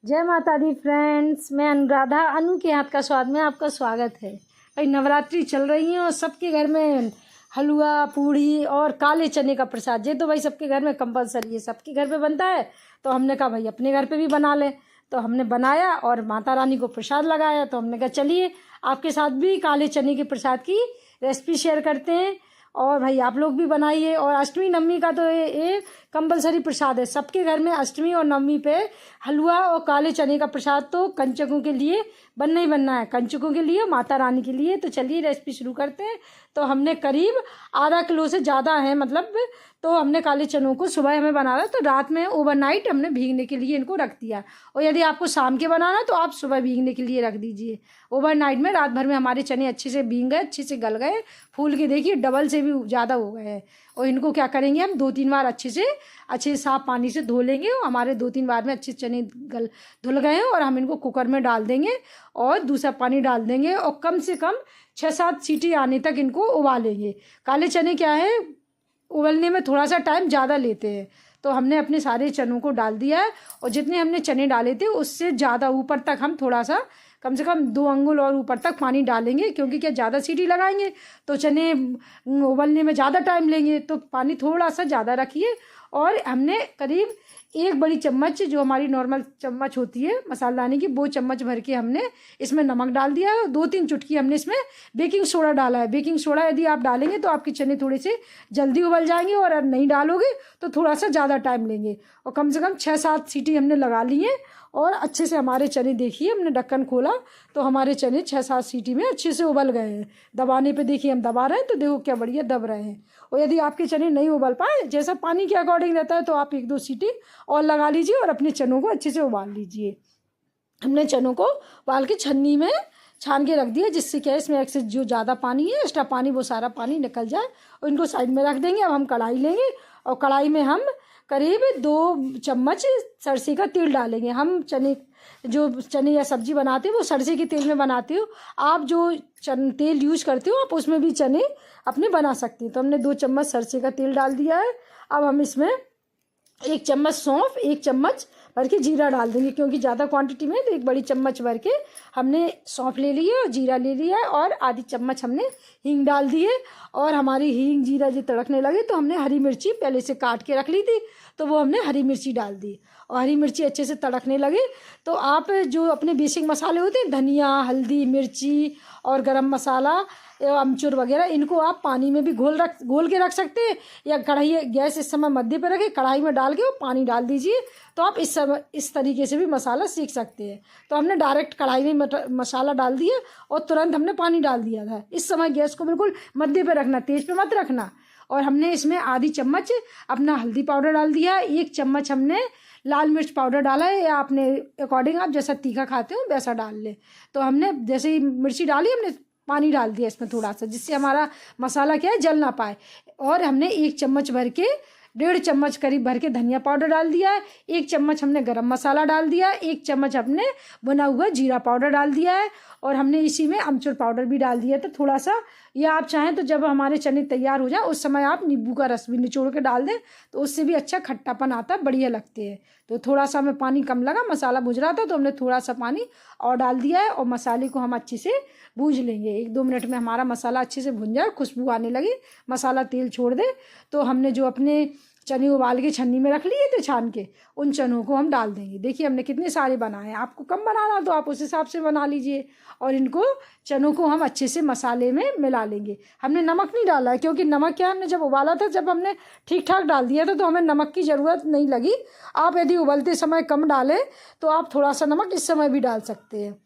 जय माता दी फ्रेंड्स, मैं अनुराधा। अनु के हाथ का स्वाद में आपका स्वागत है। भाई नवरात्रि चल रही है और सबके घर में हलवा पूड़ी और काले चने का प्रसाद, ये तो भाई सबके घर में कंपलसरी है, सबके घर पे बनता है। तो हमने कहा भाई अपने घर पे भी बना लें, तो हमने बनाया और माता रानी को प्रसाद लगाया। तो हमने कहा चलिए आपके साथ भी काले चने के प्रसाद की रेसिपी शेयर करते हैं। और भाई आप लोग भी बनाइए। और अष्टमी नवमी का तो ये कंपलसरी प्रसाद है सबके घर में। अष्टमी और नवमी पे हलवा और काले चने का प्रसाद तो कंचकों के लिए बनना ही बनना है, कंचकों के लिए, माता रानी के लिए। तो चलिए रेसिपी शुरू करते हैं। तो हमने करीब आधा किलो से ज़्यादा है, मतलब तो हमने काले चनों को सुबह हमें बनाना, तो रात में ओवरनाइट हमने भीगने के लिए इनको रख दिया। और यदि आपको शाम के बनाना तो आप सुबह भीगने के लिए रख दीजिए। ओवरनाइट में रात भर में हमारे चने अच्छे से भीग गए, अच्छे से गल गए, फूल के देखिए डबल से भी ज़्यादा हो गए हैं। और इनको क्या करेंगे, हम 2-3 बार अच्छे से साफ पानी से धो लेंगे। और हमारे 2-3 बार में अच्छे चने धुल गए हैं। और हम इनको कुकर में डाल देंगे और दूसरा पानी डाल देंगे और कम से कम 6-7 सीटी आने तक इनको उबालेंगे। काले चने क्या है, उबलने में थोड़ा सा टाइम ज़्यादा लेते हैं। तो हमने अपने सारे चनों को डाल दिया है और जितने हमने चने डाले थे उससे ज़्यादा ऊपर तक हम थोड़ा सा, कम से कम 2 अंगुल और ऊपर तक पानी डालेंगे, क्योंकि क्या ज़्यादा सीटी लगाएंगे तो चने उबलने में ज़्यादा टाइम लेंगे। तो पानी थोड़ा सा ज़्यादा रखिए। और हमने करीब 1 बड़ी चम्मच, जो हमारी नॉर्मल चम्मच होती है मसालादानी की, वो चम्मच भर के हमने इसमें नमक डाल दिया है। 2-3 चुटकी हमने इसमें बेकिंग सोडा डाला है। बेकिंग सोडा यदि आप डालेंगे तो आपके चने थोड़े से जल्दी उबल जाएंगे, और अगर नहीं डालोगे तो थोड़ा सा ज़्यादा टाइम लेंगे। और कम से कम 6-7 सीटी हमने लगा ली है। और अच्छे से हमारे चने देखिए, हमने ढक्कन खोला तो हमारे चने 6-7 सीटी में अच्छे से उबल गए हैं। दबाने पे देखिए हम दबा रहे हैं तो देखो क्या बढ़िया दब रहे हैं। और यदि आपके चने नहीं उबल पाए, जैसा पानी के अकॉर्डिंग रहता है, तो आप 1-2 सीटी और लगा लीजिए और अपने चनों को अच्छे से उबाल लीजिए। हमने चनों को उबाल के छन्नी में छान के रख दिया, जिससे क्या है इसमें एक्सेस जो ज़्यादा पानी है, एक्स्ट्रा पानी, वो सारा पानी निकल जाए। और इनको साइड में रख देंगे। अब हम कढ़ाई लेंगे और कढ़ाई में हम करीब 2 चम्मच सरसे का तेल डालेंगे। हम चने या सब्जी बनाते हो वो सरसे के तेल में बनाते हो। आप जो तेल यूज करते हो आप उसमें भी चने अपने बना सकते हैं। तो हमने 2 चम्मच सरसे का तेल डाल दिया है। अब हम इसमें 1 चम्मच सौंफ, 1 चम्मच भर के जीरा डाल देंगे, क्योंकि ज़्यादा क्वांटिटी में तो 1 बड़ी चम्मच भर के हमने सौंफ ले ली है और जीरा ले लिया है। और आधी चम्मच हमने हींग डाल दी है। और हमारी हींग जीरा जो तड़कने लगे तो हमने हरी मिर्ची पहले से काट के रख ली थी, तो वो हमने हरी मिर्ची डाल दी। और हरी मिर्ची अच्छे से तड़कने लगे तो आप जो अपने बेसिक मसाले होते हैं, धनिया, हल्दी, मिर्ची और गरम मसाला, अमचूर वगैरह, इनको आप पानी में भी घोल के रख सकते हैं। या कढ़ाई, गैस इस समय मध्य पर रखें, कढ़ाई में डाल के वो पानी डाल दीजिए। तो आप इस तरीके से भी मसाला सीख सकते हैं। तो हमने डायरेक्ट कढ़ाई में मसाला डाल दिया और तुरंत हमने पानी डाल दिया था। इस समय गैस को बिल्कुल मध्य पे रखना, तेज पे मत रखना। और हमने इसमें आधी चम्मच अपना हल्दी पाउडर डाल दिया, 1 चम्मच हमने लाल मिर्च पाउडर डाला है, या अपने अकॉर्डिंग आप जैसा तीखा खाते हो वैसा डाल ले। तो हमने जैसे ही मिर्ची डाली, हमने पानी डाल दिया इसमें थोड़ा सा, जिससे हमारा मसाला क्या है, जल ना पाए। और हमने 1 चम्मच भर के, 1.5 चम्मच करीब भर के धनिया पाउडर डाल दिया है। 1 चम्मच हमने गरम मसाला डाल दिया है। 1 चम्मच हमने बना हुआ जीरा पाउडर डाल दिया है। और हमने इसी में अमचूर पाउडर भी डाल दिया। तो थोड़ा सा, या आप चाहें तो जब हमारे चने तैयार हो जाए उस समय आप नींबू का रस भी निचोड़ के डाल दें, तो उससे भी अच्छा खट्टापन आता है, बढ़िया लगते हैं। तो थोड़ा सा हमें पानी कम लगा, मसाला भुज रहा था, तो हमने थोड़ा सा पानी और डाल दिया है। और मसाले को हम अच्छे से भूज लेंगे। 1-2 मिनट में हमारा मसाला अच्छे से भुन जाए, खुशबू आने लगे, मसाला तेल छोड़ दे, तो हमने जो अपने चने उबाल के छन्नी में रख लिए थे छान के, उन चनों को हम डाल देंगे। देखिए हमने कितने सारे बनाए हैं, आपको कम बनाना तो आप उस हिसाब से बना लीजिए। और इनको चनों को हम अच्छे से मसाले में मिला लेंगे। हमने नमक नहीं डाला है, क्योंकि नमक क्या, हमने जब उबाला था, जब हमने ठीक ठाक डाल दिया था, तो हमें नमक की ज़रूरत नहीं लगी। आप यदि उबलते समय कम डालें तो आप थोड़ा सा नमक इस समय भी डाल सकते हैं।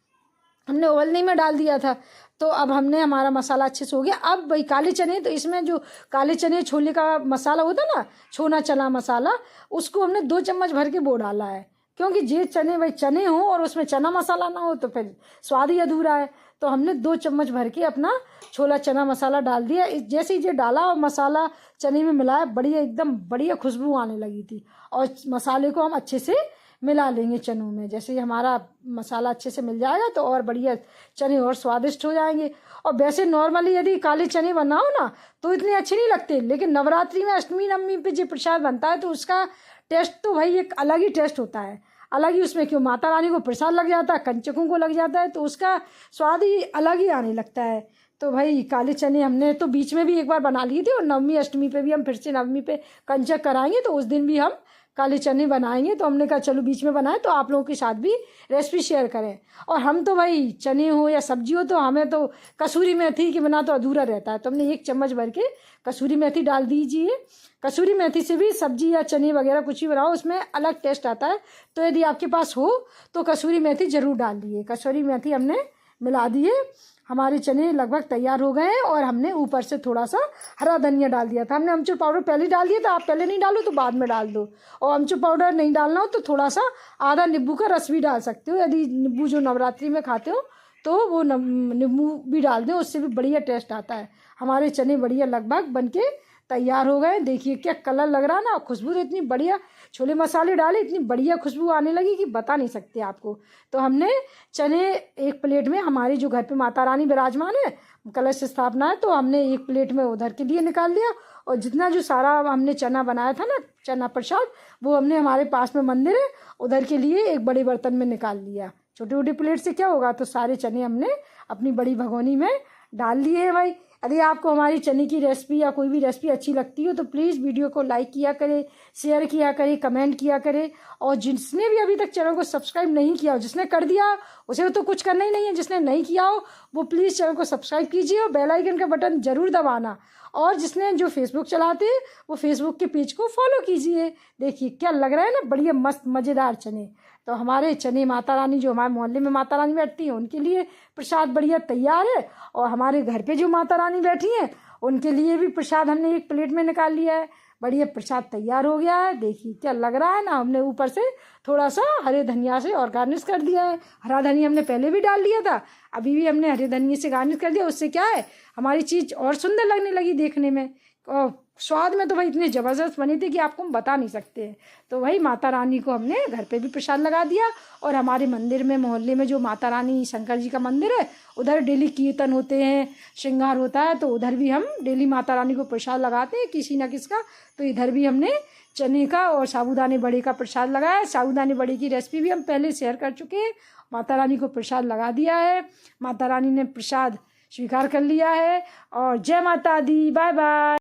हमने उबलने में डाल दिया था। तो अब हमने, हमारा मसाला अच्छे से हो गया। अब भाई काले चने, तो इसमें जो काले चने छोले का मसाला होता है ना, छोना चना मसाला, उसको हमने 2 चम्मच भर के वो डाला है। क्योंकि जे चने भाई चने हों और उसमें चना मसाला ना हो तो फिर स्वाद ही अधूरा है। तो हमने 2 चम्मच भर के अपना छोला चना मसाला डाल दिया। जैसे ही ये डाला और मसाला चने में मिलाया, बढ़िया, एकदम बढ़िया खुशबू आने लगी थी। और मसाले को हम अच्छे से मिला लेंगे चनों में। जैसे ही हमारा मसाला अच्छे से मिल जाएगा तो और बढ़िया चने और स्वादिष्ट हो जाएंगे। और वैसे नॉर्मली यदि काले चने बनाओ ना तो इतने अच्छे नहीं लगते, लेकिन नवरात्रि में अष्टमी नवमी पे जो प्रसाद बनता है तो उसका टेस्ट तो भाई एक अलग ही टेस्ट होता है। अलग ही उसमें क्यों माता रानी को प्रसाद लग जाता है, कंचकों को लग जाता है, तो उसका स्वाद ही अलग ही आने लगता है। तो भाई काले चने हमने तो बीच में भी एक बार बना लिए थे, और नवमी अष्टमी पे भी हम फिर से नवमी पे कंचक कराएंगे, तो उस दिन भी हम काले चने बनाएंगे। तो हमने कहा चलो बीच में बनाए तो आप लोगों के साथ भी रेसिपी शेयर करें। और हम तो भाई चने हो या सब्जी हो तो हमें तो कसूरी मेथी के बिना तो अधूरा रहता है, तो हमने 1 चम्मच भर के कसूरी मेथी डाल दीजिए। कसूरी मेथी से भी सब्जी या चने वगैरह कुछ भी बनाओ उसमें अलग टेस्ट आता है, तो यदि आपके पास हो तो कसूरी मेथी ज़रूर डाल दिए। कसूरी मेथी हमने मिला दिए। हमारे चने लगभग तैयार हो गए हैं, और हमने ऊपर से थोड़ा सा हरा धनिया डाल दिया था। हमने अमचूर पाउडर पहले डाल दिया था, आप पहले नहीं डालो तो बाद में डाल दो। और अमचूर पाउडर नहीं डालना हो तो थोड़ा सा आधा नींबू का रस भी डाल सकते हो, यदि नींबू जो नवरात्रि में खाते हो तो वो नींबू भी डाल दें, उससे भी बढ़िया टेस्ट आता है। हमारे चने बढ़िया लगभग बनके तैयार हो गए। देखिए क्या कलर लग रहा है ना, खुशबू तो इतनी बढ़िया, छोले मसाले डाले इतनी बढ़िया खुशबू आने लगी कि बता नहीं सकते आपको। तो हमने चने एक प्लेट में, हमारी जो घर पे माता रानी विराजमान है, कलश स्थापना है, तो हमने एक प्लेट में उधर के लिए निकाल लिया। और जितना जो सारा हमने चना बनाया था ना, चना प्रसाद, वो हमने हमारे पास में मंदिर है उधर के लिए एक बड़े बर्तन में निकाल लिया। छोटी छोटी प्लेट से क्या होगा, तो सारे चने हमने अपनी बड़ी भगोनी में डाल लिए हैं भाई। यदि आपको हमारी चने की रेसिपी या कोई भी रेसिपी अच्छी लगती हो तो प्लीज़ वीडियो को लाइक किया करें, शेयर किया करें, कमेंट किया करें। और जिसने भी अभी तक चैनल को सब्सक्राइब नहीं किया हो, जिसने कर दिया उसे तो कुछ करना ही नहीं है, जिसने नहीं किया हो वो प्लीज़ चैनल को सब्सक्राइब कीजिए और बेल आइकन का बटन ज़रूर दबाना। और जिसने जो फेसबुक चलाते हैं वो फेसबुक के पेज को फॉलो कीजिए। देखिए क्या लग रहा है ना, बढ़िया मस्त मज़ेदार चने। तो हमारे चने माता रानी, जो हमारे मोहल्ले में माता रानी बैठती हैं उनके लिए प्रसाद बढ़िया तैयार है, और हमारे घर पे जो माता रानी बैठी हैं उनके लिए भी प्रसाद हमने एक प्लेट में निकाल लिया है। बढ़िया प्रसाद तैयार हो गया है। देखिए क्या लग रहा है ना, हमने ऊपर से थोड़ा सा हरे धनिया से और गार्निश कर दिया है। हरा धनिया हमने पहले भी डाल दिया था, अभी भी हमने हरे धनिया से गार्निश कर दिया। उससे क्या है, हमारी चीज़ और सुंदर लगने लगी देखने में, और स्वाद में तो भाई इतने ज़बरदस्त बने थे कि आपको हम बता नहीं सकते। तो भाई माता रानी को हमने घर पे भी प्रसाद लगा दिया, और हमारे मंदिर में, मोहल्ले में जो माता रानी शंकर जी का मंदिर है उधर डेली कीर्तन होते हैं, श्रृंगार होता है, तो उधर भी हम डेली माता रानी को प्रसाद लगाते हैं किसी न किसी का। तो इधर भी हमने चने का और साबूदाने बड़े का प्रसाद लगाया। साबूदाने बड़े की रेसिपी भी हम पहले शेयर कर चुके हैं। माता रानी को प्रसाद लगा दिया है, माता रानी ने प्रसाद स्वीकार कर लिया है। और जय माता दी, बाय बाय।